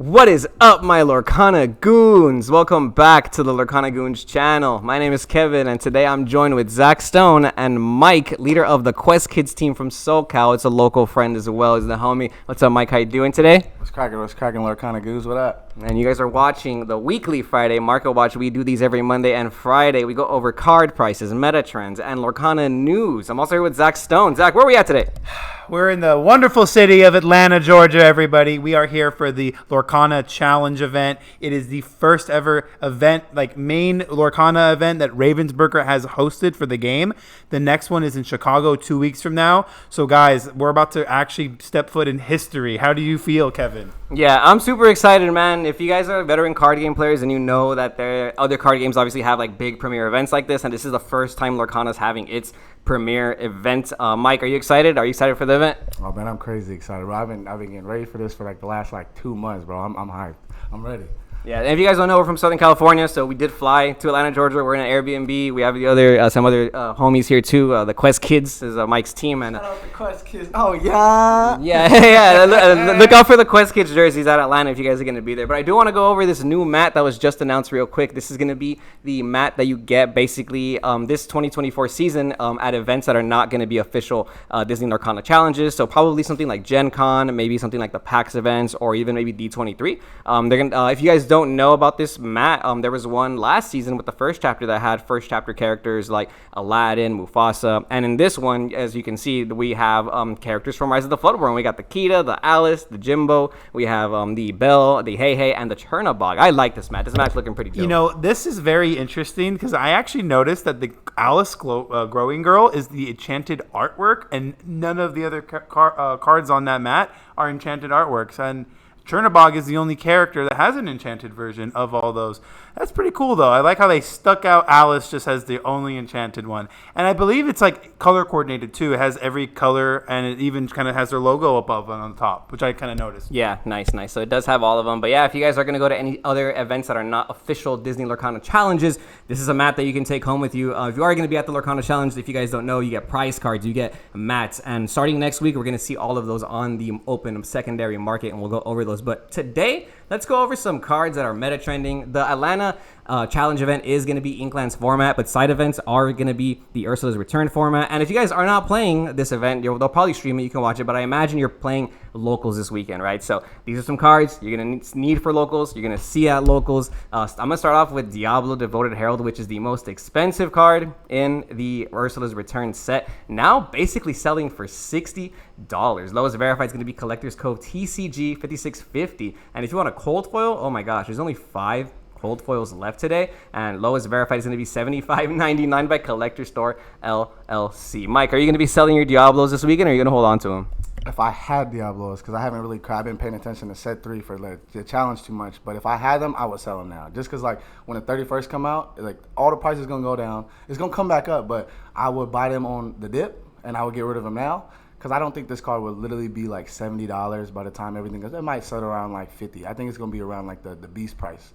What is up, my Lorcana Goons? Welcome back to the Lorcana Goons channel. My name is Kevin, and today I'm joined with Zach Stone and Mike, leader of the Quest Kids team from SoCal. It's a local friend as well as the homie. What's up, Mike? How you doing today? What's cracking, Lorcana Goons? What up? And you guys are watching the weekly Friday Market Watch. We do these every Monday and Friday. We go over card prices, meta trends, and Lorcana news. I'm also here with Zach Stone. Zach, where are we at today? We're in the wonderful city of Atlanta, Georgia, everybody. We are here for the Lorcana Challenge event. It is the first ever event, main Lorcana event that Ravensburger has hosted for the game. The next one is in Chicago 2 weeks from now. So, guys, we're about to actually step foot in history. How do you feel, Kevin? Yeah, I'm super excited, man. If you guys are veteran card game players and you know that other card games obviously have big premiere events like this, and this is the first time Lorcana's having its premiere event. Mike, are you excited? Are you excited for the event? Oh man, I'm crazy excited, bro. I've been getting ready for this for the last 2 months, bro. I'm hyped. I'm ready. Yeah, and if you guys don't know, we're from Southern California, so we did fly to Atlanta, Georgia. We're in an Airbnb. We have some other homies here too. The Quest Kids is Mike's team, and shout out the Quest Kids. Oh yeah. Yeah. Look out for the Quest Kids jerseys at Atlanta if you guys are gonna be there. But I do want to go over this new mat that was just announced real quick. This is gonna be the mat that you get basically this 2024 season at events that are not gonna be official Disney Lorcana challenges. So probably something like Gen Con, maybe something like the PAX events, or even maybe D23. They're gonna if you guys don't know about this mat, there was one last season with the first chapter that had first chapter characters like Aladdin, Mufasa, and in this one, as you can see, we have characters from Rise of the Floodborn. We got the Kida, the Alice, the Jimbo. We have the Belle, the Hey Hey, and the Chernabog. I like this mat. This mat's looking pretty dope. You know, this is very interesting because I actually noticed that the Alice Growing Girl is the enchanted artwork, and none of the other cards on that mat are enchanted artworks. And Chernabog is the only character that has an enchanted version of all those. That's pretty cool, though. I like how they stuck out Alice just as the only enchanted one. And I believe it's color coordinated, too. It has every color, and it even kind of has their logo above and on the top, which I kind of noticed. Yeah, nice. So it does have all of them. But yeah, if you guys are going to go to any other events that are not official Disney Lorcana challenges, this is a mat that you can take home with you. If you are going to be at the Lorcana challenge, if you guys don't know, you get prize cards, you get mats. And starting next week, we're going to see all of those on the open secondary market, and we'll go over those. But today, let's go over some cards that are meta trending. The Atlanta challenge event is going to be Inkland's format, but side events are going to be the Ursula's Return format. And if you guys are not playing this event, they'll probably stream it. You can watch it, but I imagine you're playing locals this weekend, right? So these are some cards you're going to need for locals. You're going to see at locals. I'm going to start off with Diablo Devoted Herald, which is the most expensive card in the Ursula's Return set. Now basically selling for $60. Lowest verified is going to be Collector's Cove TCG 5650. And if you want a cold foil, oh my gosh, there's only 5 cold foils left today, and lowest verified is going to be $75.99 by Collector Store LLC. Mike, are you going to be selling your Diablos this weekend, or are you going to hold on to them? If I had Diablos, because I've been paying attention to set 3 for the challenge too much. But if I had them, I would sell them now. Just because when the 31st come out, all the prices gonna go down. It's gonna come back up, but I would buy them on the dip, and I would get rid of them now. Because I don't think this card would literally be $70 by the time everything goes. It might settle around $50. I think it's gonna be around the beast price.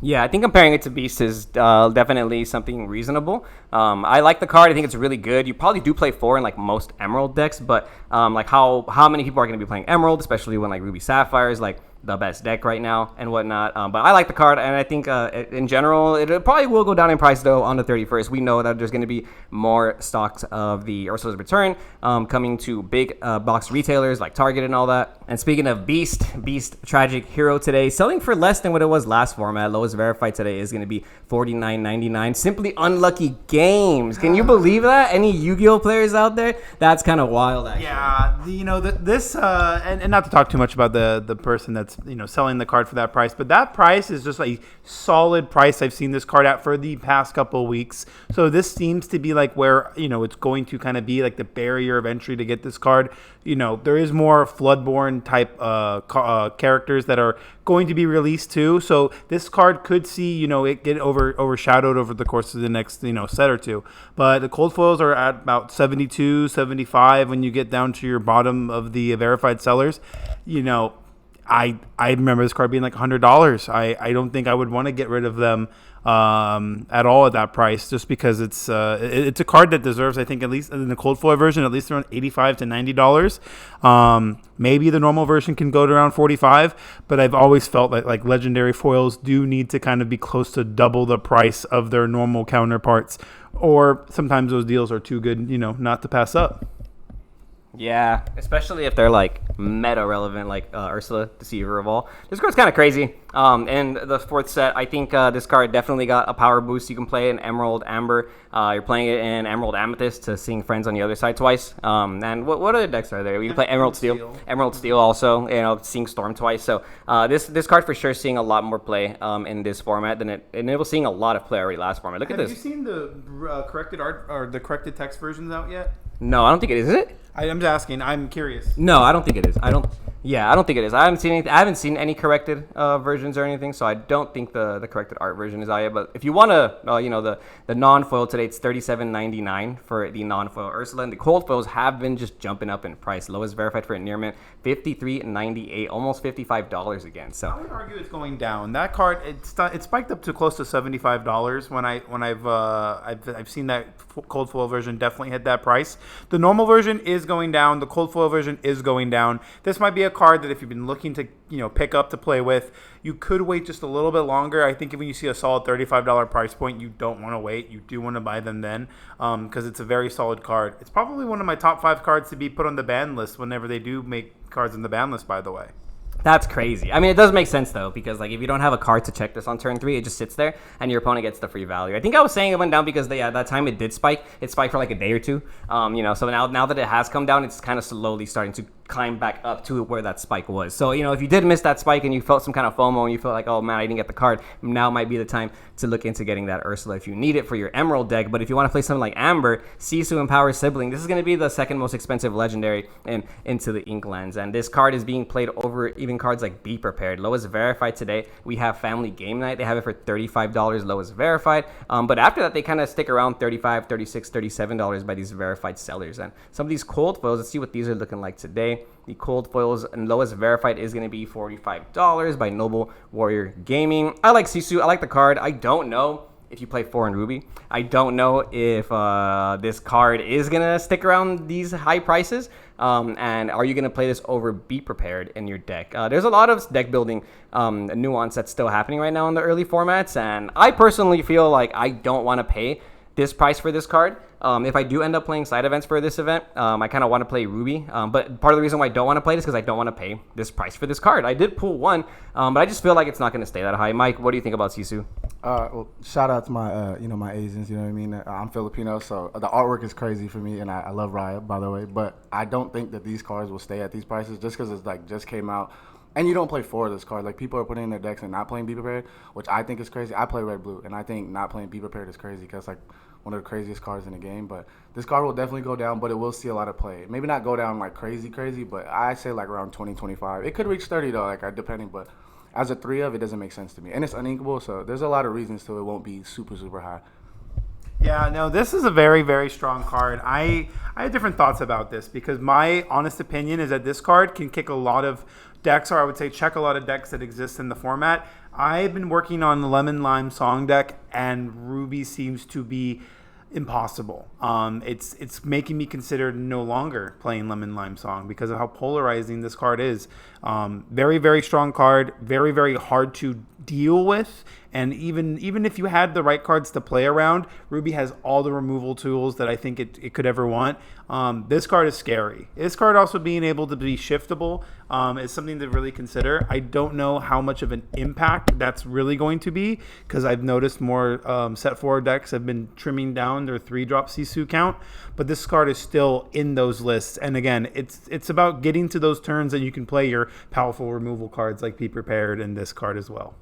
Yeah, I think comparing it to Beast is definitely something reasonable. I like the card. I think it's really good. You probably do play 4 in most Emerald decks, but how many people are going to be playing Emerald, especially when Ruby Sapphire is the best deck right now and whatnot. But I like the card, and I think in general, it probably will go down in price, though, on the 31st. We know that there's going to be more stocks of the Ursula's Return coming to big box retailers like Target and all that. And speaking of Beast Tragic Hero today, selling for less than what it was last format. Lowest verified today is going to be $49.99. Simply Unlucky Games. Can you believe that? Any Yu-Gi-Oh players out there? That's kind of wild, actually. Yeah, and not to talk too much about the person that's selling the card for that price, but that price is just a solid price I've seen this card at for the past couple of weeks. So this seems to be where it's going to kind of be the barrier of entry to get this card. There is more Floodborn type characters that are going to be released too. So this card could see it get overshadowed over the course of the next set or two. But the cold foils are at about 72, 75 when you get down to your bottom of the verified sellers. I remember this card being like $100. I don't think I would want to get rid of them at all at that price, just because it's a card that deserves, I think, at least in the cold foil version, at least around $85 to $90. Maybe the normal version can go to around $45, but I've always felt like legendary foils do need to kind of be close to double the price of their normal counterparts, or sometimes those deals are too good, not to pass up. Yeah, especially if they're like meta relevant, like Ursula, Deceiver of All. This card's kind of crazy. And the fourth set, I think this card definitely got a power boost. You can play in Emerald Amber. You're playing it in Emerald Amethyst to seeing friends on the other side twice. And what other decks are there? You can play Emerald Steel. Emerald Steel also, seeing Storm twice. So this card for sure seeing a lot more play in this format than it was seeing a lot of play already last format. Look at this. Have you seen the corrected art or the corrected text versions out yet? No, I don't think it is. Is it? I'm just asking. I'm curious. No, I don't think it is. I don't think it is. I haven't seen any corrected versions or anything, so I don't think the corrected art version is out yet. But if you want to, the non-foil today, it's $37.99 for the non-foil Ursula, and the cold foils have been just jumping up in price. Lowest verified for it near mint, $53.98, almost $55 again. So I would argue it's going down. That card it spiked up to close to $75 when I've seen that cold foil version definitely hit that price. The normal version is going down. The cold foil version is going down. This might be a card that if you've been looking to pick up to play with, you could wait just a little bit longer. I think when you see a solid $35 price point, you don't want to wait. You do want to buy them then, because it's a very solid card. It's probably one of my top 5 cards to be put on the ban list whenever they do make cards in the ban list, by the way. that's crazy. I mean, it does make sense though, because like if you don't have a card to check this on turn 3, it just sits there and your opponent gets the free value. I think I was saying it went down because that time it did spike. It spiked for like a day or two. So now that it has come down, it's kind of slowly starting to climb back up to where that spike was. So, if you did miss that spike and you felt some kind of FOMO and you felt like, oh man, I didn't get the card, now might be the time to look into getting that Ursula if you need it for your Emerald deck. But if you want to play something like Amber, Cisu and Power Sibling, this is going to be the second most expensive legendary into the Inklands. And this card is being played over even cards like Be Prepared. Lowest verified today, we have Family Game Night. They have it for $35, lowest verified. But after that, they kind of stick around $35, $36, $37 by these verified sellers. And some of these cold foils, let's see what these are looking like today. The cold foils and lowest verified is going to be $45 by Noble Warrior Gaming. I like Cisu. I like the card. I don't know if you play 4 and Ruby. I don't know if this card is going to stick around these high prices. And are you going to play this over Be Prepared in your deck? There's a lot of deck building nuance that's still happening right now in the early formats. And I personally feel like I don't want to pay this price for this card. If I do end up playing side events for this event, I kind of want to play Ruby. But part of the reason why I don't want to play this is because I don't want to pay this price for this card. I did pull one, but I just feel like it's not going to stay that high. Mike, what do you think about Cisu? Well, shout out to my, my Asians. You know what I mean? I'm Filipino, so the artwork is crazy for me, and I love Riot, by the way. But I don't think that these cards will stay at these prices just because it's like just came out. And you don't play 4 of this card. Like, people are putting in their decks and not playing Be Prepared, which I think is crazy. I play Red-Blue, and I think not playing Be Prepared is crazy because, like, one of the craziest cards in the game. But this card will definitely go down, but it will see a lot of play. Maybe not go down, like, crazy, but I say, like, around 20, 25. It could reach 30, though, like, depending. But as a 3 of, it doesn't make sense to me. And it's uninkable, so there's a lot of reasons to it won't be super, super high. Yeah, no, this is a very, very strong card. I have different thoughts about this because my honest opinion is that this card can kick a lot of decks, or I would say check a lot of decks that exist in the format. I've been working on the Lemon Lime Song deck, and Ruby seems to be impossible. It's making me consider no longer playing Lemon Lime Song because of how polarizing this card is. Very, very strong card, very, very hard to deal with. And even if you had the right cards to play around, Ruby has all the removal tools that I think it could ever want. This card is scary. This card also being able to be shiftable is something to really consider. I don't know how much of an impact that's really going to be because I've noticed more set 4 decks have been trimming down their 3-drop Cisu count, but this card is still in those lists. And again, it's about getting to those turns that you can play your powerful removal cards like Be Prepared and this card as well.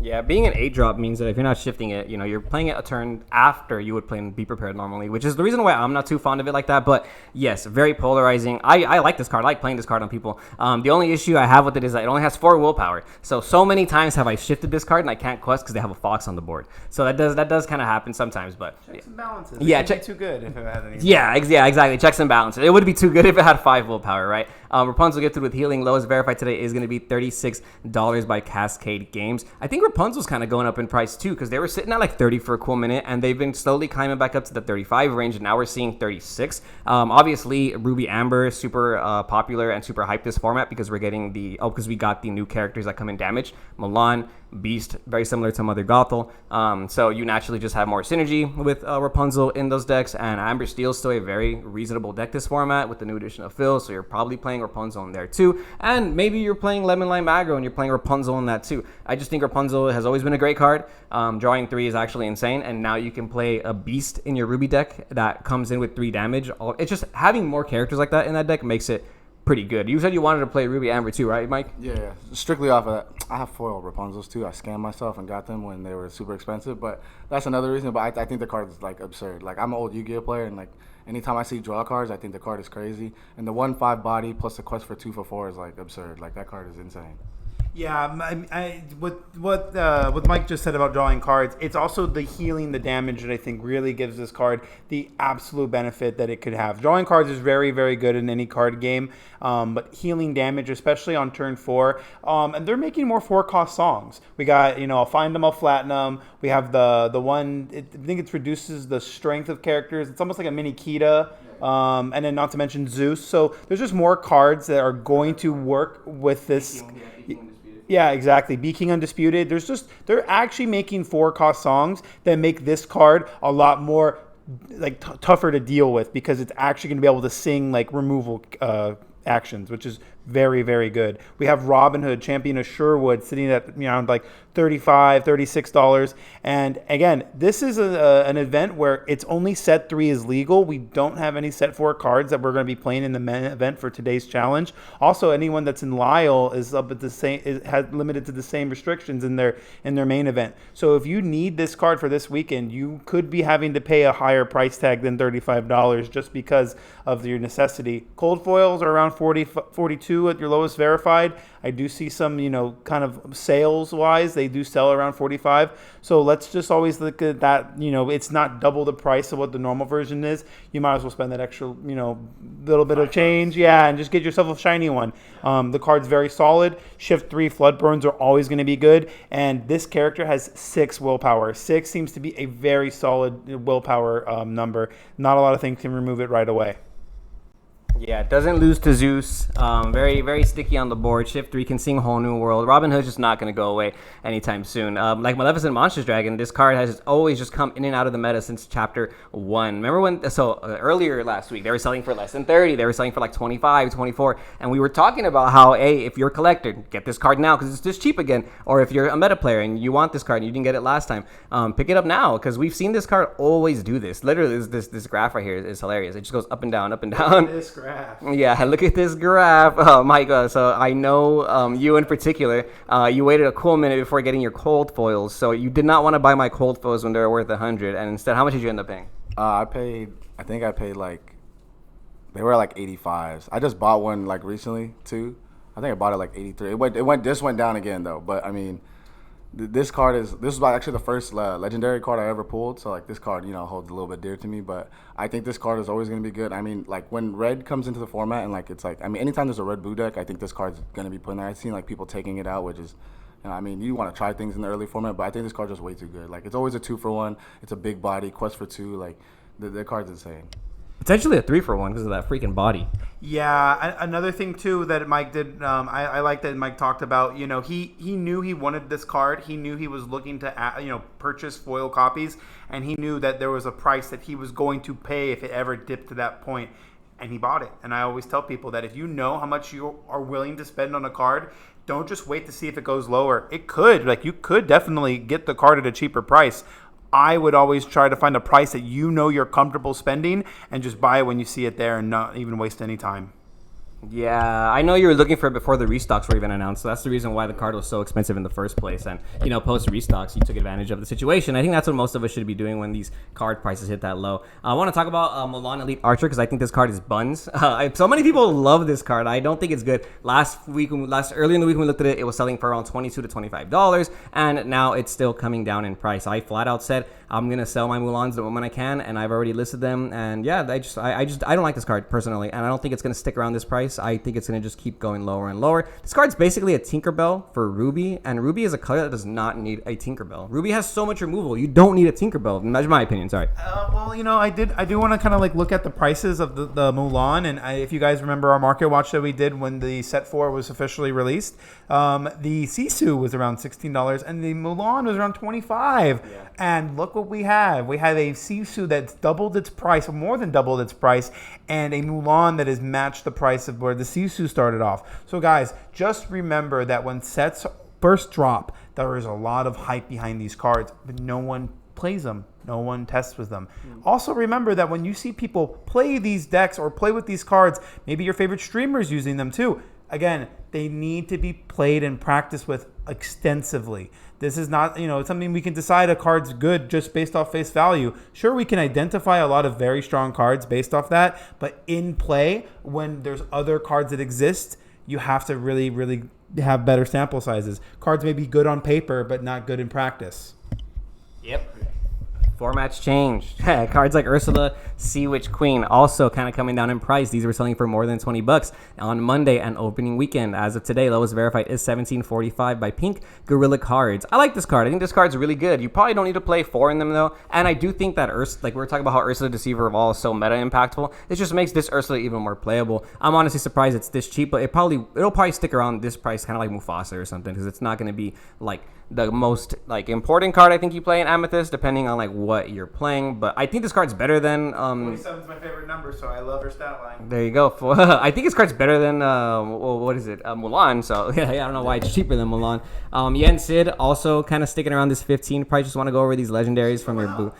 Yeah, being an 8-drop means that if you're not shifting it, you're playing it a turn after you would play and Be Prepared normally, which is the reason why I'm not too fond of it like that. But yes, very polarizing. I like this card. I like playing this card on people. The only issue I have with it is that it only has 4 willpower. So many times have I shifted this card and I can't quest because they have a fox on the board. So that does kind of happen sometimes. But checks and balances. Yeah, too good if it had any. Yeah, exactly. Checks and balances. It would be too good if it had 5 willpower, right? Rapunzel gifted with healing. Lowest verified today is going to be $36 by Cascade Games. I think Rapunzel's kind of going up in price too because they were sitting at like 30 for a cool minute and they've been slowly climbing back up to the 35 range and now we're seeing 36. Obviously, Ruby Amber is super popular and super hyped this format because we're getting because we got the new characters that come in damage. Mulan, Beast, very similar to Mother Gothel. So you naturally just have more synergy with Rapunzel in those decks, and Amber Steel's still a very reasonable deck this format with the new addition of Phil, so you're probably playing Rapunzel in there too. And maybe you're playing Lemon Lime Aggro and you're playing Rapunzel in that too. I just think Rapunzel has always been a great card. Drawing 3 is actually insane, and now you can play a Beast in your Ruby deck that comes in with 3 damage. It's just having more characters like that in that deck makes it pretty good. You said you wanted to play Ruby Amber too, right, Mike? Yeah, strictly off of that. I have foil Rapunzels too. I scammed myself and got them when they were super expensive, but that's another reason. But I think the card is like absurd. Like I'm an old Yu-Gi-Oh player, and like anytime I see draw cards, I think the card is crazy. And the 1/5 body plus the quest for 2 for 4 is like absurd. Like that card is insane. Yeah, what Mike just said about drawing cards, it's also the healing, the damage that I think really gives this card the absolute benefit that it could have. Drawing cards is very, very good in any card game, but healing damage, especially on turn 4, and they're making more 4-cost songs. We got, I'll find them, I'll flatten them. We have the one, I think it reduces the strength of characters. It's almost like a mini Kita. And then not to mention Zeus. So there's just more cards that are going to work with this. Yeah, exactly. Be King Undisputed. They're actually making 4-cost songs that make this card a lot more tougher to deal with because it's actually going to be able to sing like removal actions, which is very, very good. We have Robin Hood, Champion of Sherwood, sitting at around like $35, $36. And again, this is an event where it's only set 3 is legal. We don't have any set 4 cards that we're going to be playing in the main event for today's challenge. Also, anyone that's in Lyle is up at the same, has limited to the same restrictions in their main event. So if you need this card for this weekend, you could be having to pay a higher price tag than $35 just because of your necessity. Cold foils are around 42 at your lowest verified. I do see some, kind of sales wise, they do sell around 45. So let's just always look at that. It's not double the price of what the normal version is. You might as well spend that extra, little bit of change. Yeah. And just get yourself a shiny one. The card's very solid. Shift 3 Flood Burns are always going to be good. And this character has 6 willpower. 6 seems to be a very solid willpower number. Not a lot of things can remove it right away. Yeah, it doesn't lose to Zeus. Very, very sticky on the board. Shift 3 can sing Whole New World. Robin Hood's just not going to go away anytime soon. Like Maleficent Monsters Dragon, this card has always just come in and out of the meta since Chapter 1. Remember when, earlier last week, they were selling for less than 30. They were selling for like 25, 24. And we were talking about how, hey, if you're a collector, get this card now because it's just cheap again. Or if you're a meta player and you want this card and you didn't get it last time, pick it up now because we've seen this card always do this. Literally, this graph right here is hilarious. It just goes up and down, up and down. This graph. Yeah, look at this graph. Oh my god. So I know you in particular, you waited a cool minute before getting your cold foils. So you did not want to buy my cold foils when they were worth 100. And instead, how much did you end up paying? I think I paid like, they were like 85s. I just bought one like recently too. I think I bought it like 83. This went down again though. But I mean, this is actually the first legendary card I ever pulled. So like this card, holds a little bit dear to me. But I think this card is always going to be good. I mean, like when red comes into the format and like it's like, I mean, anytime there's a red blue deck, I think this card's going to be put in there. I've seen like people taking it out, which is, I mean, you want to try things in the early format, but I think this card's just way too good. Like it's always a 2-for-1. It's a big body, quest for 2. Like the card's insane. Potentially a 3-for-1 because of that freaking body. Yeah, another thing too that Mike did, I like that Mike talked about. He knew he wanted this card. He knew he was looking to purchase foil copies, and he knew that there was a price that he was going to pay if it ever dipped to that point, and he bought it. And I always tell people that if you know how much you are willing to spend on a card, don't just wait to see if it goes lower. It could, you could definitely get the card at a cheaper price. I would always try to find a price that you're comfortable spending and just buy it when you see it there and not even waste any time. Yeah, I know you were looking for it before the restocks were even announced, so that's the reason why the card was so expensive in the first place. And, post restocks, you took advantage of the situation. I think that's what most of us should be doing when these card prices hit that low. I want to talk about Mulan Elite Archer because I think this card is buns. So many people love this card. I don't think it's good. Earlier in the week when we looked at it, it was selling for around $22 to $25, and now it's still coming down in price. I flat out said I'm gonna sell my Mulans the moment I can, and I've already listed them. And yeah, I don't like this card personally, and I don't think it's gonna stick around this price. I think it's going to just keep going lower and lower. This card's basically a Tinkerbell for Ruby, and Ruby is a color that does not need a Tinkerbell. Ruby has so much removal. You don't need a Tinkerbell. That's my opinion. Sorry. I do want to kind of look at the prices of the Mulan, and if you guys remember our market watch that we did when the set 4 was officially released, the Cisu was around $16, and the Mulan was around $25. Yeah. And look what we have. We have a Cisu that's doubled its price, or more than doubled its price, and a Mulan that has matched the price of where the Cisu started off. So guys, just remember that when sets first drop, there is a lot of hype behind these cards, but no one plays them. No one tests with them. Also remember that when you see people play these decks or play with these cards, maybe your favorite streamers using them too. Again, they need to be played and practiced with extensively. This is not, it's something we can decide a card's good just based off face value. Sure, we can identify a lot of very strong cards based off that, but in play, when there's other cards that exist, you have to really, really have better sample sizes. Cards may be good on paper, but not good in practice. Yep. Formats changed. Cards like Ursula, Sea Witch Queen, also kind of coming down in price. These were selling for more than $20 on Monday and opening weekend. As of today, lowest verified is $17.45 by Pink Gorilla Cards. I like this card. I think this card's really good. You probably don't need to play 4 in them though. And I do think that we were talking about how Ursula Deceiver of All is so meta impactful. It just makes this Ursula even more playable. I'm honestly surprised it's this cheap, but it'll probably stick around this price, kind of like Mufasa or something, because it's not going to be like the most important card I think you play in Amethyst, depending on what you're playing. But I think this card's better than 27 is my favorite number, so I love her stat line. There you go. I think this card's better than what is it, Mulan. So yeah, I don't know why it's cheaper than Mulan. Yen Sid also kind of sticking around this 15 price. Just want to go over these legendaries from your.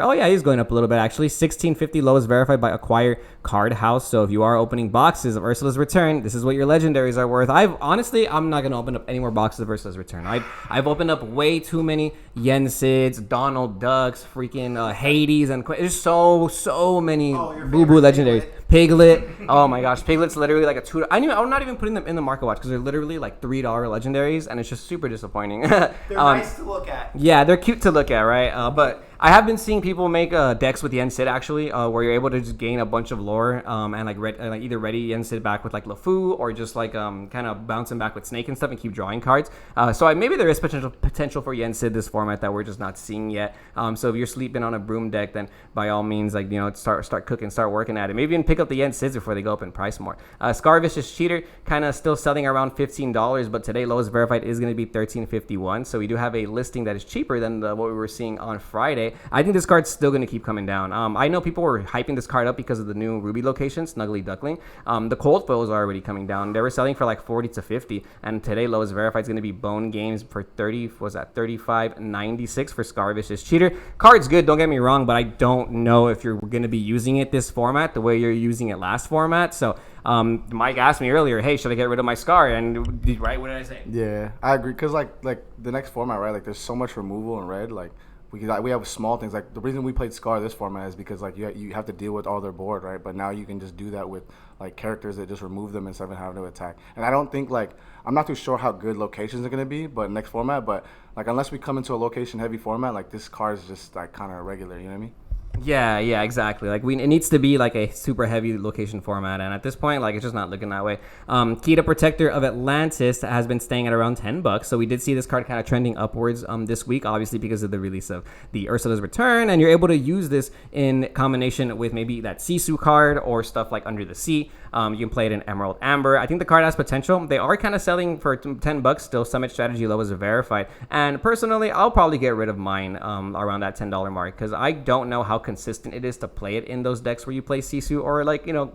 Oh yeah, he's going up a little bit actually. 1650 lowest verified by Acquire Card House. So if you are opening boxes of Ursula's Return, this is what your legendaries are worth. I'm not gonna open up any more boxes of Ursula's Return. I've opened up way too many Yen Sids, Donald Ducks, freaking Hades, and there's so many boo-boo legendaries. Piglet. Oh my gosh, Piglet's literally like a $2. I'm not even putting them in the market watch because they're literally like $3 legendaries, and it's just super disappointing. They're nice to look at. Yeah, they're cute to look at, right? But I have been seeing people make decks with Yen Sid actually, where you're able to just gain a bunch of lore and either ready Yen Sid back with like LeFou or just kind of bouncing back with Snake and stuff and keep drawing cards. So maybe there is potential for Yen Sid this format that we're just not seeing yet. So if you're sleeping on a broom deck, then by all means start cooking, start working at it. Maybe even pick up the Yen Sids before they go up in price more. Scarvicious Cheater kind of still selling around $15, but today lowest verified is going to be $13.51. So we do have a listing that is cheaper than what we were seeing on Friday. I think this card's still going to keep coming down. I know people were hyping this card up because of the new Ruby location, Snuggly Duckling. The cold foils are already coming down. They were selling for like 40 to 50, and today lowest verified is going to be Bone Games for $35.96 for Scarvicious Cheater. Card's good, don't get me wrong, but I don't know if you're going to be using it this format the way you're using it last format. So Mike asked me earlier, hey, should I get rid of my Scar? And right, what did I say? Yeah, I agree, because like the next format, right, like there's so much removal in red. Like we have small things. Like the reason we played Scar this format is because like you have to deal with all their board, right? But now you can just do that with like characters that just remove them instead of having to attack. And I don't think I'm not too sure how good locations are gonna be, but next format. But like unless we come into a location heavy format, like this card is just like kind of regular. You know what I mean? Yeah, exactly. Like it needs to be like a super heavy location format, and at this point, like it's just not looking that way. Kita Protector of Atlantis has been staying at around $10, so we did see this card kind of trending upwards this week, obviously because of the release of the Ursula's Return, and you're able to use this in combination with maybe that Cisu card or stuff like Under the Sea. You can play it in Emerald Amber. I think the card has potential. They are kind of selling for $10 still. Summit Strategy low is verified, and personally, I'll probably get rid of mine around that $10 mark because I don't know how consistent it is to play it in those decks where you play Cisu or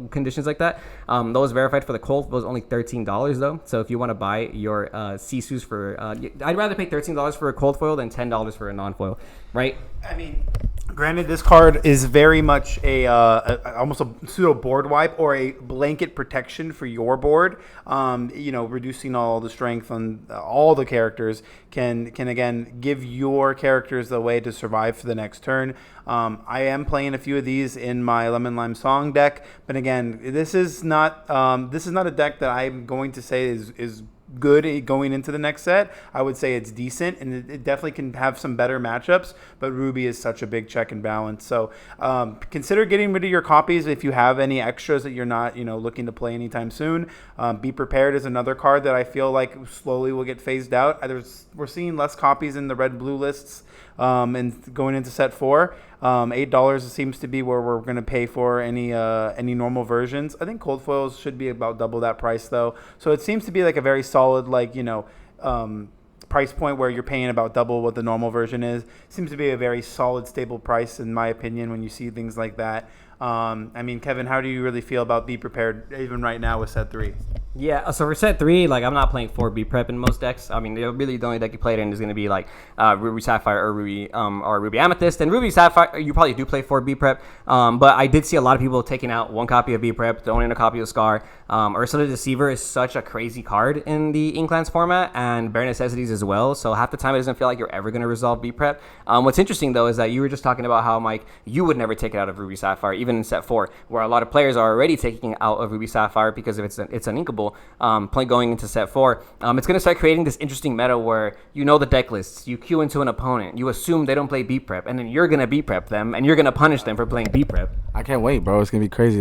conditions like that. Those verified for the cold was only $13 though. So if you want to buy your Cisus for, I'd rather pay $13 for a cold foil than $10 for a non-foil, right? I mean, granted, this card is very much almost a pseudo board wipe or a blanket protection for your board. Reducing all the strength on all the characters can again give your characters a way to survive for the next turn. I am playing a few of these in my Lemon Lime Song deck, but again, this is not a deck that I'm going to say is good going into the next set. I would say it's decent, and it definitely can have some better matchups, but Ruby is such a big check and balance. So consider getting rid of your copies if you have any extras that you're not looking to play anytime soon. Be Prepared is another card that I feel like slowly will get phased out. We're seeing less copies in the red-blue lists and going into set 4. $8 seems to be where we're going to pay for any normal versions. I think cold foils should be about double that price though. So it seems to be like a very solid price point where you're paying about double what the normal version is. Seems to be a very solid, stable price in my opinion when you see things like that. Kevin, how do you really feel about Be Prepared even right now with set 3? Yeah, so for set 3, I'm not playing 4B Prep in most decks. Really the only deck you play it in is going to be Ruby Sapphire or Ruby Amethyst. And Ruby Sapphire, you probably do play 4B Prep, but I did see a lot of people taking out one copy of B Prep, owning a copy of Scar. Ursula Deceiver is such a crazy card in the Inklands format, and Bare Necessities as well. So half the time it doesn't feel like you're ever going to resolve B Prep. What's interesting though is that you were just talking about how, Mike, you would never take it out of Ruby Sapphire, even in set 4, where a lot of players are already taking it out of Ruby Sapphire because if it's uninkable. Going into set 4, it's going to start creating this interesting meta where the deck lists, you queue into an opponent, you assume they don't play B Prep, and then you're going to B Prep them, and you're going to punish them for playing B Prep. I can't wait, bro. It's going to be crazy.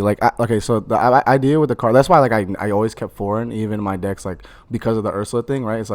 So the idea with the card, that's why I always kept foreign, even in my decks, because of the Ursula thing, right? It's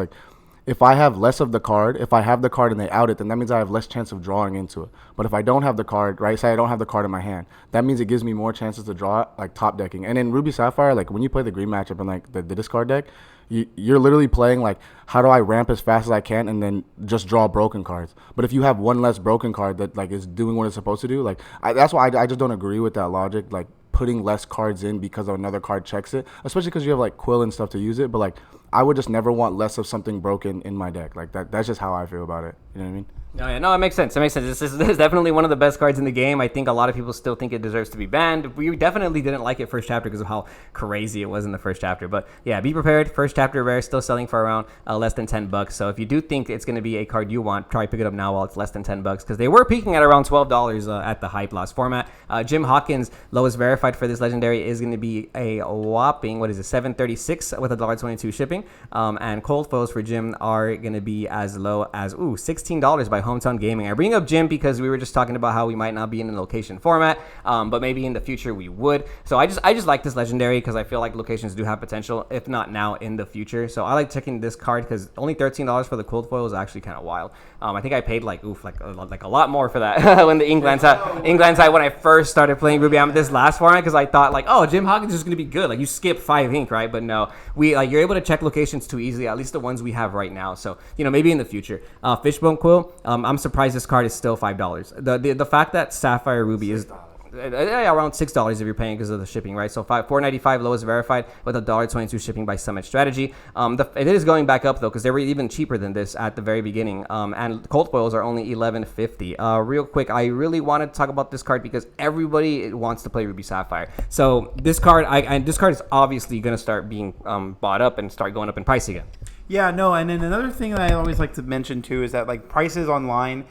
if I have less of the card, if I have the card and they out it, then that means I have less chance of drawing into it. But if I don't have the card, right, say I don't have the card in my hand, that means it gives me more chances to draw, top decking. And in Ruby Sapphire, when you play the green matchup and the discard deck, you're literally playing how do I ramp as fast as I can and then just draw broken cards. But if you have one less broken card that is doing what it's supposed to do, that's why I just don't agree with that logic. Putting less cards in because another card checks it, especially because you have Quill and stuff to use it. But I would just never want less of something broken in my deck. That's just how I feel about it. You know what I mean? No, it makes sense. This is definitely one of the best cards in the game. I think a lot of people still think it deserves to be banned. We definitely didn't like it first chapter because of how crazy it was in the first chapter. But yeah, Be Prepared, first chapter rare, still selling for around less than $10. So if you do think it's going to be a card you want, try pick it up now while it's less than $10 because they were peaking at around $12 at the hype last format. Jim Hawkins, lowest verified for this legendary is going to be a whopping, $7.36 with $1.22 shipping. And cold foes for Jim are going to be as low as $16 by Hometown Gaming. I bring up Jim because we were just talking about how we might not be in a location format, but maybe in the future we would. So I just like this legendary because I feel like locations do have potential, if not now, in the future. So I like checking this card because only $13 for the cold foil is actually kind of wild. I think I paid a lot more for that when the Inklands had when I first started playing Ruby Amethyst last format because I thought Jim Hawkins is going to be good. You skip 5 ink, right? But no, you're able to check locations too easily, at least the ones we have right now. So maybe in the future. Fishbone Quill, I'm surprised this card is still $5. The fact that Sapphire Ruby is around $6 if you're paying because of the shipping, right? So $4.95 lowest verified with $1.22 shipping by Summit Strategy. It is going back up though because they were even cheaper than this at the very beginning. And cold foils are only $11.50. Real quick, I really want to talk about this card because everybody wants to play Ruby Sapphire. So this card, this card is obviously going to start being bought up and start going up in price again. Yeah, no, and then another thing that I always like to mention too is that prices online,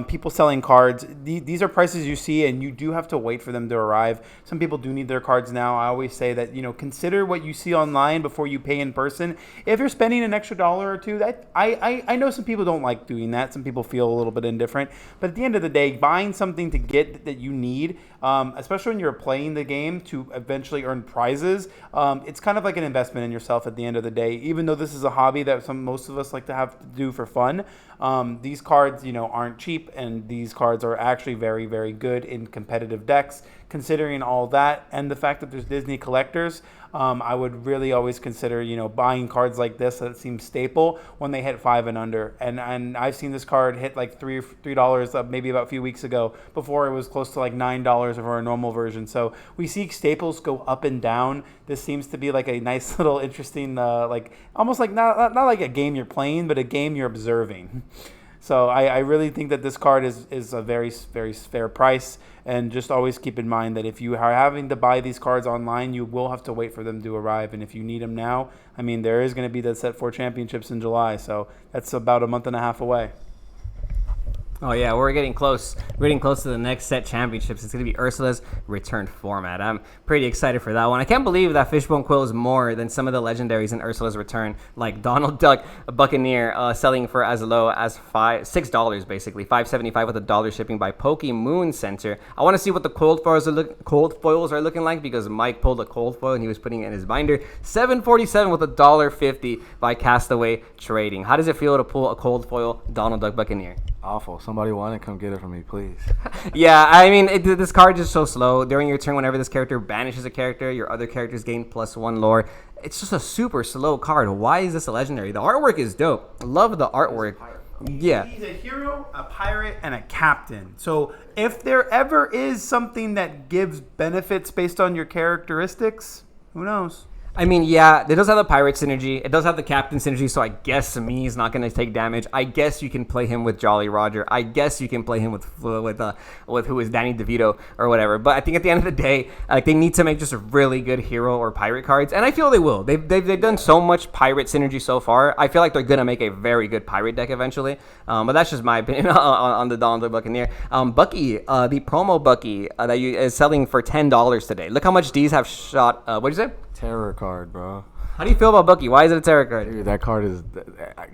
people selling cards, these are prices you see and you do have to wait for them to arrive. Some people do need their cards now. I always say that, consider what you see online before you pay in person. If you're spending an extra dollar or two, I know some people don't like doing that. Some people feel a little bit indifferent. But at the end of the day, buying something to get that you need, especially when you're playing the game to eventually earn prizes, it's kind of like an investment in yourself at the end of the day. Even though this is a hobby that most of us like to have to do for fun, these cards, aren't cheap, and these cards are actually very, very good in competitive decks. Considering all that and the fact that there's Disney collectors, I would really always consider, buying cards like this that seem staple when they hit 5 and under. And I've seen this card hit $3 maybe about a few weeks ago before it was close to $9 for a normal version. So we see staples go up and down. This seems to be a nice little interesting, almost not like a game you're playing, but a game you're observing. So I really think that this card is a very, very fair price. And just always keep in mind that if you are having to buy these cards online, you will have to wait for them to arrive. And if you need them now, I mean, there is going to be the Set 4 Championships in July. So that's about a month and a half away. Oh yeah, we're getting close. We're getting close to the next set championships. It's going to be Ursula's return format. I'm pretty excited for that one. I can't believe that Fishbone Quill is more than some of the legendaries in Ursula's return, like Donald Duck Buccaneer, selling for as low as $6 basically, $5.75 with $1 shipping by Pokemoon Center. I want to see what the cold foils are looking like because Mike pulled a cold foil and he was putting it in his binder. $7.47 with $1.50 by Castaway Trading. How does it feel to pull a cold foil Donald Duck Buccaneer? Awful. Somebody want it, come get it from me, please. Yeah, I mean, this card is so slow. During your turn, whenever this character banishes a character, your other characters gain +1 lore. It's just a super slow card. Why is this a legendary? The artwork is dope. Love the artwork. Yeah. He's a hero, a pirate, and a captain. So if there ever is something that gives benefits based on your characteristics, who knows? I mean, yeah, it does have the pirate synergy. It does have the captain synergy, so I guess he's not going to take damage. I guess you can play him with Jolly Roger. I guess you can play him with who is Danny DeVito or whatever. But I think at the end of the day, like they need to make just a really good hero or pirate cards, and I feel they will. They've done so much pirate synergy so far. I feel like they're going to make a very good pirate deck eventually. But that's just my opinion on the Donald Duck Buccaneer. Bucky, the promo Bucky that is selling for $10 today. Look how much these have shot. What did you say? Terror card, bro. How do you feel about Bucky? Why is it a terror card? Dude, that card is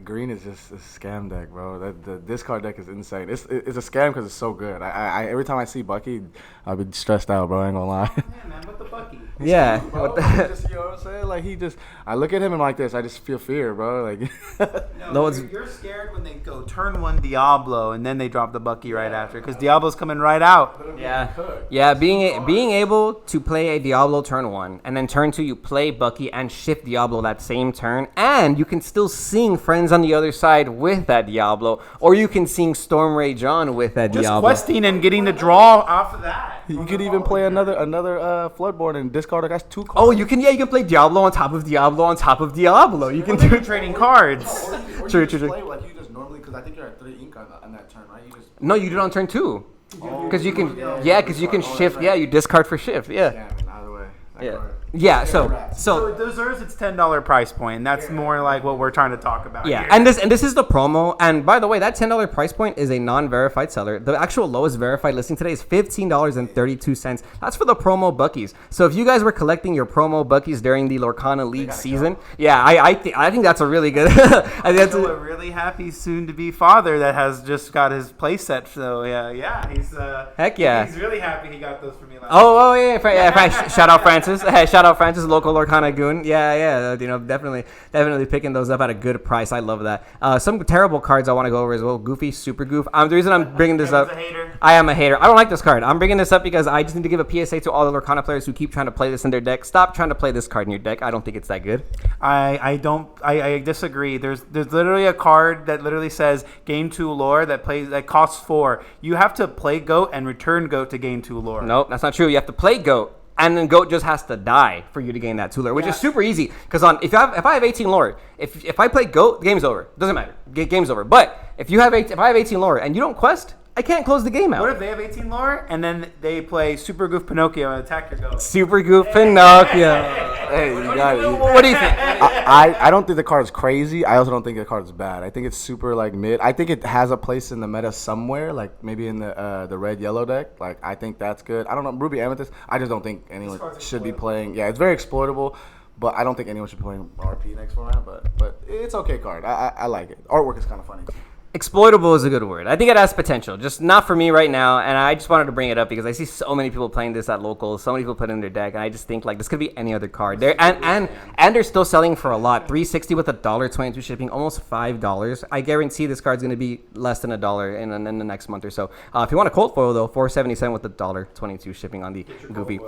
green is just a scam deck, bro. This card deck is insane. It's a scam because it's so good. I every time I see Bucky, I'll be stressed out, bro. I ain't gonna lie. Yeah, man, what the Bucky? Yeah. Bro, just, you know what I'm saying? Like I look at him and like this, I just feel fear, bro. Like no, you're scared when they go turn 1 Diablo and then they drop the Bucky right after because Diablo's coming right out. Yeah. Being able to play a Diablo turn 1 and then turn 2 you play Bucky and shift Diablo that same turn, and you can still sing Friends on the Other Side with that Diablo, or you can sing Storm Ray John with that Just Diablo. Just questing and getting the draw off of that. You could even play another Floodborn and discard. That's 2 cards. Oh, you can play Diablo on top of Diablo on top of Diablo. You can do trading cards. True. Play like you just normally, because I think you're at 3 ink on that turn, right? No, you do it on turn 2. Because you can shift. Yeah, you discard for shift. Yeah. Either way. Yeah. So it deserves its $10 price point, and that's more like what we're trying to talk about. Yeah, here. and this is the promo. And by the way, that $10 price point is a non-verified seller. The actual lowest verified listing today is $15.32. That's for the promo Buckies. So if you guys were collecting your promo Buckies during the Lorcana League season, I think that's a really good. I think that's a really happy soon-to-be father that has just got his play set. So he's heck yeah. He's really happy he got those for me last. Oh yeah. Shout out Francis. Shout out Francis, local Lorcana goon. Yeah. You know, definitely picking those up at a good price. I love that. Some terrible cards I want to go over as well. Goofy, Super Goof. The reason I'm bringing this up. I am a hater. I don't like this card. I'm bringing this up because I just need to give a PSA to all the Lorcana players who keep trying to play this in their deck. Stop trying to play this card in your deck. I don't think it's that good. I disagree. There's literally a card that literally says gain 2 lore that costs 4. You have to play Goat and return Goat to gain 2 lore. Nope, that's not true. You have to play Goat. And then Goat just has to die for you to gain that 2 lore, which is super easy. Because if I have 18 lore, if I play Goat, the game's over. Doesn't matter. Game's over. But if I have 18 lore and you don't quest, I can't close the game out. What if they have 18 lore and then they play Super Goof Pinocchio and attack your Goat? Super Goof Pinocchio. Hey, you got it. What do you think? I don't think the card is crazy. I also don't think the card is bad. I think it's super like mid. I think it has a place in the meta somewhere, like maybe in the red yellow deck. Like I think that's good. I don't know, Ruby Amethyst. I just don't think anyone should be playing. Yeah, it's very exploitable, but I don't think anyone should be playing RP next format. But it's okay card. I like it. Artwork is kind of funny. Exploitable is a good word. I think it has potential, just not for me right now. And I just wanted to bring it up because I see so many people playing this at locals, so many people put it in their deck, and I just think like this could be any other card. And they're still selling for a lot. $3.60 with $1.22 shipping, almost $5. I guarantee this card's going to be less than $1 in the next month or so. If you want a cold foil though, $4.77 with $1.22 shipping on the Goofy.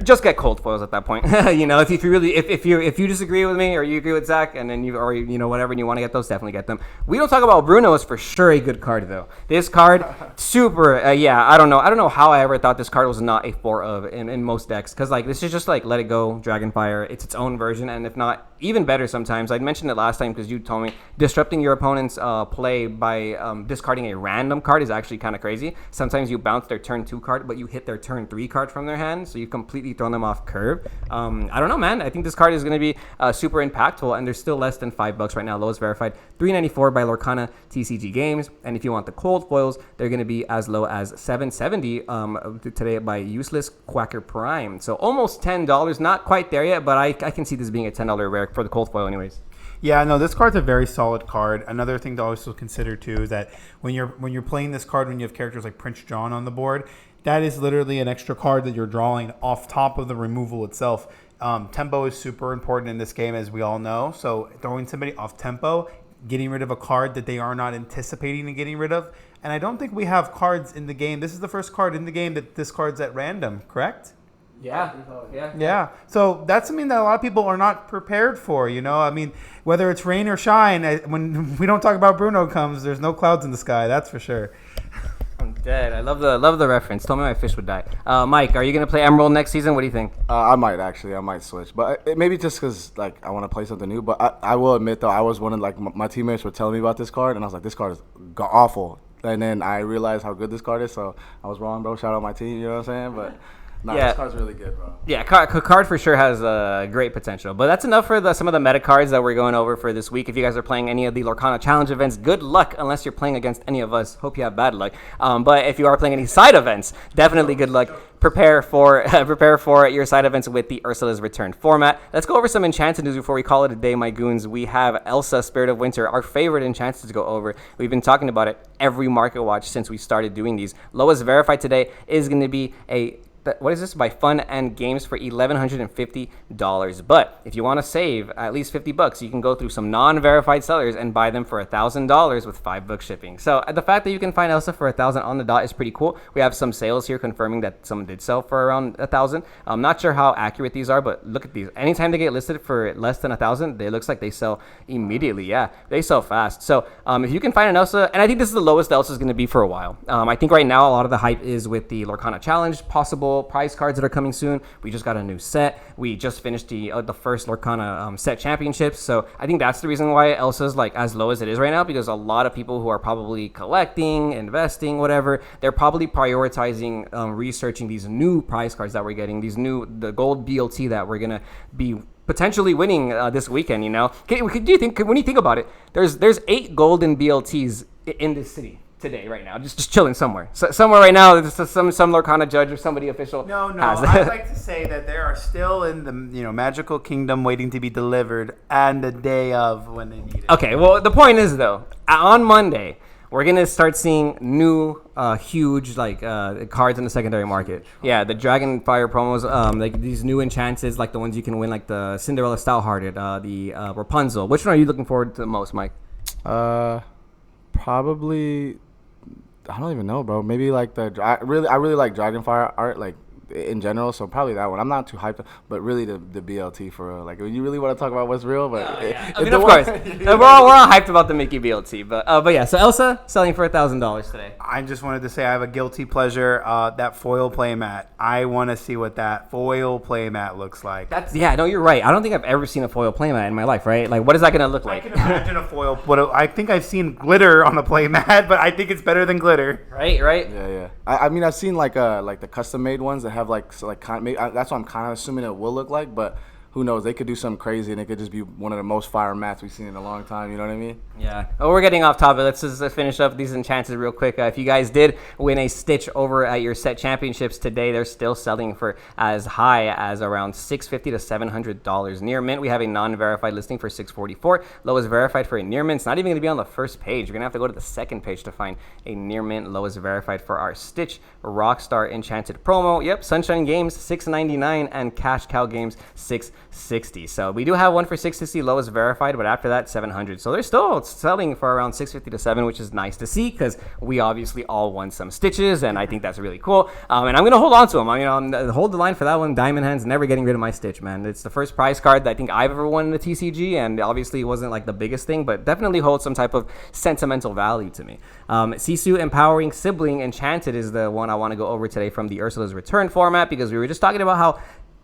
Just get cold foils at that point. You know, if you disagree with me or you agree with Zach, and then whatever, and you want to get those, definitely get them. We don't talk about Bruno is for sure a good card though. This card, super. I don't know how I ever thought this card was not a 4 of in most decks, because like this is just like Let It Go, Dragonfire. It's its own version, and if not, even better sometimes. I mentioned it last time because you told me disrupting your opponent's play by discarding a random card is actually kind of crazy. Sometimes you bounce their turn 2 card, but you hit their turn 3 card from their hand, so you completely thrown them off curve. I don't know, man. I think this card is going to be super impactful, and they're still less than $5 right now. Lowest verified $3.94 by Lorcana TCG Games, and if you want the cold foils, they're going to be as low as $7.70 today by Useless Quacker Prime. So almost $10, not quite there yet, but I can see this being a $10 rare for the cold foil, anyways. Yeah, no, this card's a very solid card. Another thing to also consider too is that when you're playing this card, when you have characters like Prince John on the board, that is literally an extra card that you're drawing off top of the removal itself. Tempo is super important in this game, as we all know. So throwing somebody off tempo, getting rid of a card that they are not anticipating and getting rid of. And I don't think we have cards in the game. This is the first card in the game that this card's at random, correct? Yeah. So that's something that a lot of people are not prepared for, you know? I mean, whether it's rain or shine, when we don't talk about Bruno comes, there's no clouds in the sky, that's for sure. I'm dead. I love the reference. Told me my fish would die. Mike, are you going to play Emerald next season? What do you think? I might switch, but maybe just because like I want to play something new. But I will admit though, I was one of like my teammates were telling me about this card, and I was like, this card is awful. And then I realized how good this card is, so I was wrong, bro. Shout out my team, you know what I'm saying? But this card's really good, bro. Yeah, card for sure has great potential. But that's enough for some of the meta cards that we're going over for this week. If you guys are playing any of the Lorcana Challenge events, good luck, unless you're playing against any of us. Hope you have bad luck. But if you are playing any side events, definitely good luck. Prepare for your side events with the Ursula's Return format. Let's go over some Enchanted news before we call it a day, my goons. We have Elsa, Spirit of Winter, our favorite Enchanted to go over. We've been talking about it every market watch since we started doing these. Lowest verified today is going to be what is this? By Fun and Games for $1,150. But if you want to save at least $50, you can go through some non-verified sellers and buy them for $1,000 with $5 shipping. So the fact that you can find Elsa for $1,000 on the dot is pretty cool. We have some sales here confirming that some did sell for around $1,000. I'm not sure how accurate these are, but look at these. Anytime they get listed for less than $1,000, it looks like they sell immediately. Yeah, they sell fast. So if you can find an Elsa, and I think this is the lowest Elsa is going to be for a while. I think right now a lot of the hype is with the Lorcana Challenge possible prize cards that are coming soon. We just got a new set. We just finished the first Lorcana set championships. So I think that's the reason why Elsa's like as low as it is right now, because a lot of people who are probably collecting, investing, whatever, they're probably prioritizing researching these new prize cards that we're getting, the gold BLT that we're gonna be potentially winning this weekend. You know, do you think when you think about it, there's 8 golden BLTs in this city today, right now, just chilling somewhere. So, somewhere right now, some Lorcana judge or somebody official. No. I'd like to say that they are still in the magical kingdom, waiting to be delivered, and the day of when they need it. Okay, well, the point is though, on Monday, we're gonna start seeing new, huge cards in the secondary market. Yeah, the Dragonfire promos, like these new enchantments, like the ones you can win, like the Cinderella Stouthearted, the Rapunzel. Which one are you looking forward to the most, Mike? Probably. I don't even know, bro. Maybe like I really like Dragonfire art, like in general. So probably that one. I'm not too hyped, but really the BLT for real. Like, you really want to talk about what's real, but I mean, of course, we're all hyped about the Mickey BLT, but yeah. So Elsa selling for $1,000 today. I just wanted to say I have a guilty pleasure. That foil playmat. I want to see what that foil playmat looks like. No, you're right. I don't think I've ever seen a foil playmat in my life. Right? Like, what is that gonna look like? I can imagine a foil. I think I've seen glitter on the playmat, but I think it's better than glitter. Right. Yeah. I mean, I've seen like the custom made ones that have that's what I'm kind of assuming it will look like, but who knows? They could do something crazy, and it could just be one of the most fire mats we've seen in a long time. You know what I mean? Yeah. Well, we're getting off topic. Let's just finish up these enchantments real quick. If you guys did win a Stitch over at your set championships today, they're still selling for as high as around $650 to $700. Near mint, we have a non-verified listing for $644. Lowest verified for a near mint. It's not even going to be on the first page. You're going to have to go to the second page to find a near mint lowest verified for our Stitch Rockstar Enchanted promo. Yep. Sunshine Games $6.99 and Cash Cow Games $6. 660. So we do have one for 660, lowest verified, but after that, 700. So they're still selling for around 650 to 7, which is nice to see because we obviously all want some Stitches, and I think that's really cool. And I'm gonna hold on to them. I mean, hold the line for that one. Diamond Hands, never getting rid of my Stitch, man. It's the first prize card that I think I've ever won in the TCG, and obviously it wasn't like the biggest thing, but definitely holds some type of sentimental value to me. Cisu Empowering Sibling Enchanted is the one I want to go over today from the Ursula's Return format, because we were just talking about how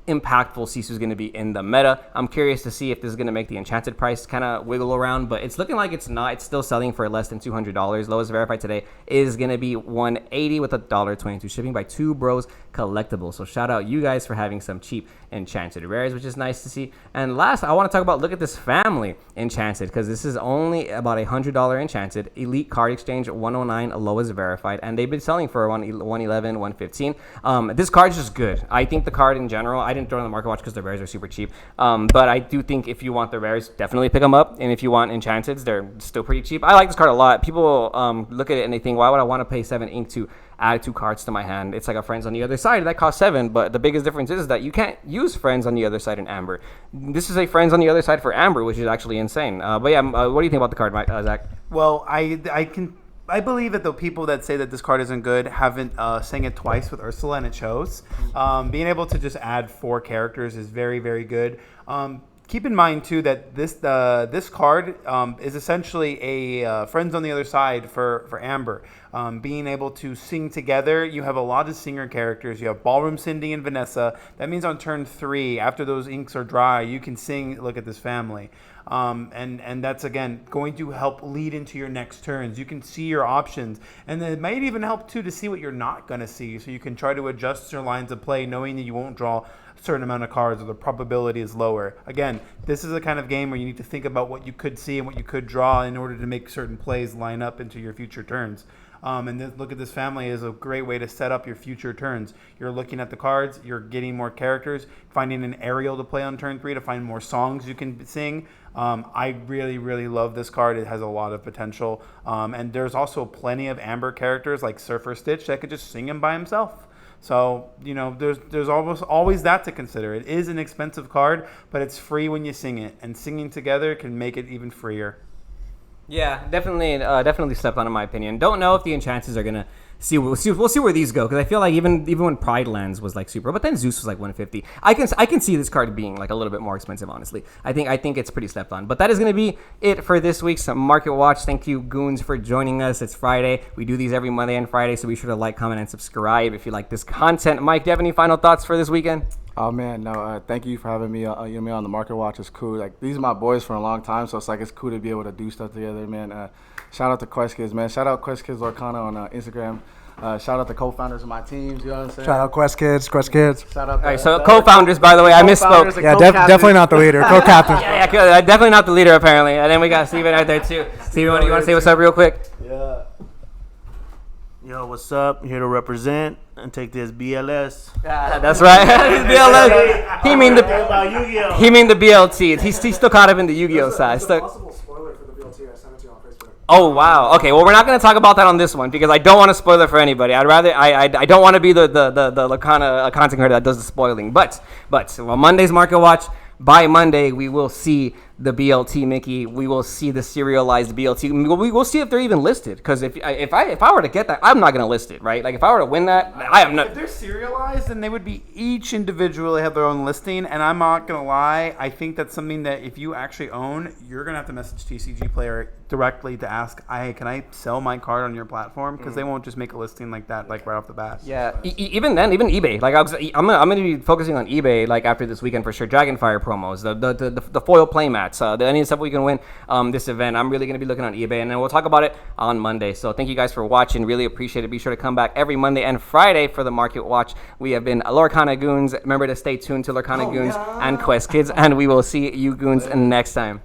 impactful Cisu is going to be in the meta. I'm curious to see if this is going to make the enchanted price kind of wiggle around, but it's looking like it's not. It's still selling for less than $200. Lowest verified today is going to be $180 with $1.22 shipping by Two Bros Collectibles. So shout out you guys for having some cheap enchanted rares, which is nice to see. And last, I want to talk about Look at This Family Enchanted, because this is only about $100 enchanted. Elite Card Exchange 109 lowest verified, and they've been selling for 111, 115. This card is just good. I think the card in general, I didn't throw it on the market watch because the rares are super cheap, but I do think if you want the rares, definitely pick them up, and if you want enchanteds, they're still pretty cheap. I like this card a lot. People look at it and they think, why would I want to pay 7 ink to add 2 cards to my hand? It's like a Friends on the Other Side that costs 7, but the biggest difference is that you can't use Friends on the Other Side in Amber. This is a Friends on the Other Side for Amber, which is actually insane. But yeah, what do you think about the card, Zach? Well, I believe that the people that say that this card isn't good haven't sang it twice with Ursula, and it shows. Being able to just add 4 characters is very, very good. Keep in mind, too, that this card is essentially a Friends on the Other Side for Amber. Being able to sing together, you have a lot of singer characters. You have Ballroom Cindy and Vanessa. That means on turn 3, after those inks are dry, you can sing Look at This Family. And that's, again, going to help lead into your next turns. You can see your options. And it might even help, too, to see what you're not going to see. So you can try to adjust your lines of play, knowing that you won't draw a certain amount of cards or the probability is lower. Again, this is a kind of game where you need to think about what you could see and what you could draw in order to make certain plays line up into your future turns. And Look at This Family is a great way to set up your future turns. You're looking at the cards, you're getting more characters, finding an aerial to play on turn 3 to find more songs you can sing. I really, really love this card. It has a lot of potential. And there's also plenty of Amber characters like Surfer Stitch that could just sing him by himself. So, there's almost always that to consider. It is an expensive card, but it's free when you sing it. And singing together can make it even freer. Yeah, definitely slept on, in my opinion. Don't know if the enchanters are gonna see. We'll see where these go, because I feel like even when Pride Lands was like super, but then Zeus was like 150. I can see this card being like a little bit more expensive, honestly. I think it's pretty slept on. But that is gonna be it for this week's Market Watch. Thank you, Goons, for joining us. It's Friday. We do these every Monday and Friday, so be sure to like, comment, and subscribe if you like this content. Mike, do you have any final thoughts for this weekend? Oh man, no. Thank you for having me on the Market Watch. It's cool. Like, these are my boys for a long time, so it's cool to be able to do stuff together, man. Shout out to Quest Kids, man. Shout out Quest Kids Lorcana on Instagram. Shout out to co-founders of my teams. You know what I'm saying? Shout out Quest Kids. Shout out. All right, so co-founders, by the way, I misspoke. Yeah, definitely not the leader. Co-captain. Yeah, definitely not the leader, apparently. And then we got Steven right there too. Steven, you want to say what's up real quick? Yeah. Yo, what's up? Here to represent and take this BLS. That's right. BLS. He mean the BLT. He's still caught up in the Yu-Gi-Oh side. Possible spoiler for the BLT. I sent it to you on Facebook. Oh wow. Okay. Well, we're not going to talk about that on this one because I don't want to spoil it for anybody. I don't want to be the Lorcana content creator that does the spoiling. But Monday's Market Watch. By Monday, we will see the BLT Mickey. We will see the serialized BLT. We will see if they're even listed. Because if I were to get that, I'm not going to list it, right? Like, if I were to win that, I am not. If they're serialized, then they would be each individually have their own listing. And I'm not going to lie, I think that's something that if you actually own, you're going to have to message TCG Player directly to ask, hey, can I sell my card on your platform? Because they won't just make a listing like that, like right off the bat. Yeah, even eBay. Like, I'm gonna be focusing on eBay like after this weekend for sure. Dragonfire promos, the foil playmats, any stuff we can win this event. I'm really gonna be looking on eBay, and then we'll talk about it on Monday. So thank you guys for watching. Really appreciate it. Be sure to come back every Monday and Friday for the Market Watch. We have been Lorcana Goons. Remember to stay tuned to Lorcana Goons and Quest Kids, and we will see you Goons next time.